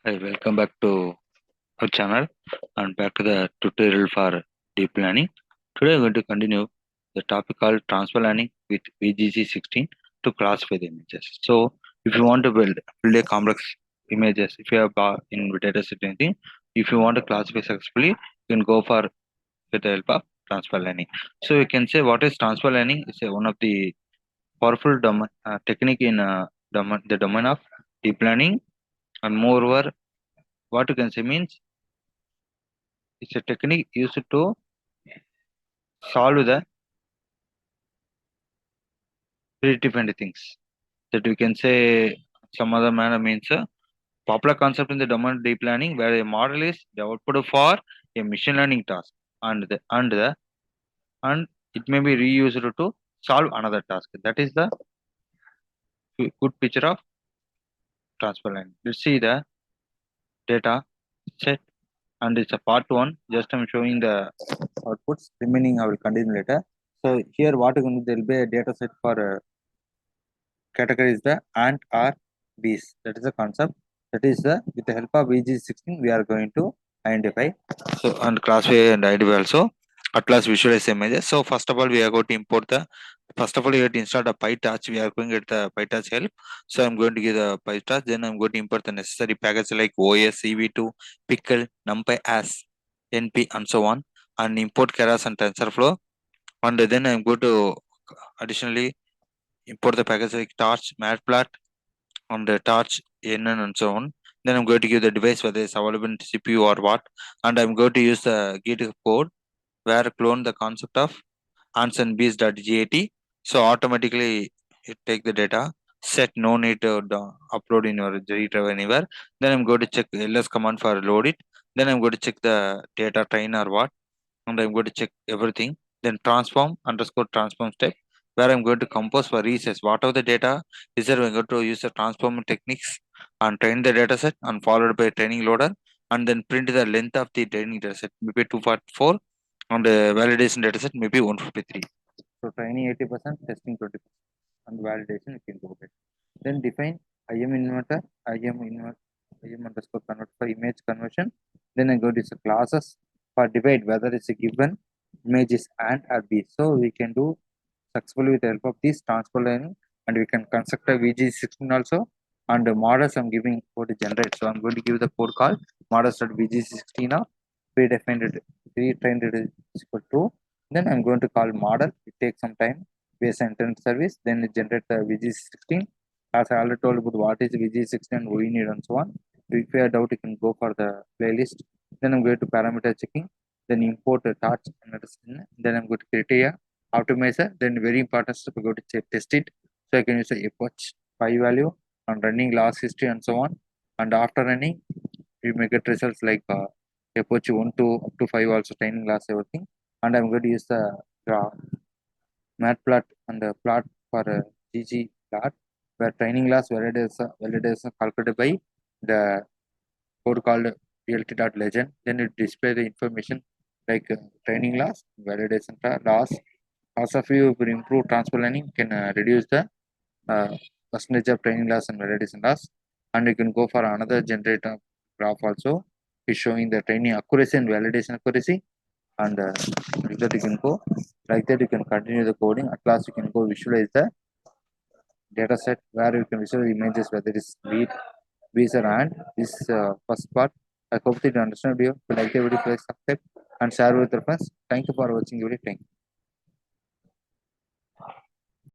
Hi, welcome back to our channel and back to the tutorial for deep learning. Today I'm going to continue the topic called transfer learning with Vgg16 to classify the images. So if you want to build a complex images, if you have in data set anything, if you want to classify successfully, you can go for with the help of transfer learning. So you can say what is transfer learning? It's one of the powerful technique in the domain of deep learning, and moreover what you can say means it's a technique used to solve the predefined things. That we can say some other manner means a popular concept in the domain of deep learning where a model is the output for a machine learning task and it may be reused to solve another task. That is the good picture of transfer learning. Let's see the data set and it's a part one. Just I'm showing the outputs. Remaining I will continue later. So here what you can do, there will be a data set for category is the ant or bees. That is the concept. That is the with the help of Vg16 we are going to identify. So and classify and identify also. At last visualize images. So first of all we are going to import the first of all you have to install the Pytorch. We are going to get the Pytorch help. So I'm going to give the Pytorch. Then I'm going to import the necessary packages like OS, CV2, Pickle, NumPy as, NP and so on. And import Keras and TensorFlow. And then I'm going to additionally import the package like Torch, Matplotlib, on the Torch, NN and so on. Then I'm going to give the device whether it's available in CPU or what. And I'm going to use the GitHub code where clone the concept of ansandbees.gat. So automatically it take the data set, no need to upload in your G drive anywhere. Then I'm going to check ls command for load it. Then I'm going to check the data train or what, and I'm going to check everything. Then transform underscore transform step where I'm going to compose for recess. Whatever the data is there, I'm going to use the transform techniques and train the data set and followed by training loader and then print the length of the training data set, maybe 244 and the validation data set maybe 153. So training 80%, testing 20%, and validation you can go it. Then define IM inverter, IM underscore convert for image conversion. Then I go to the classes for divide whether it's a given image is and or B. So we can do successfully with the help of this transfer learning, and we can construct a Vg16 also. And the models I'm giving code to generate. So I'm going to give the code called models.vg16 of predefined pre-trained is equal to. Then I'm going to call model. It takes some time based on internet service. Then it generate the Vg16. As I already told about what is Vg16 and what we need and so on. If you have doubt, you can go for the playlist. Then I'm going to parameter checking. Then import the touch. Then I'm going to criteria optimizer. Then very important step, go to test it. So I can use a Pytorch 5 value and running loss history and so on. And after running, you may get results like Pytorch 1 to up to 5 also training loss everything. And I'm going to use the matplot and the plot for GG plot where training loss validation calculated by the code called plt.legend. Then it display the information like training loss, validation loss. Also, if you improve transfer learning, you can reduce the percentage of training loss and validation loss. And you can go for another generator graph also, is showing the training accuracy and validation accuracy. And like that you can go, like that you can continue the coding. At last, you can go visualize the data set where you can visualize images, whether it's beat, bees or and this first part. I hope that you understand video. If you like the video, please subscribe and share with your friends. Thank you for watching the video. Thank you.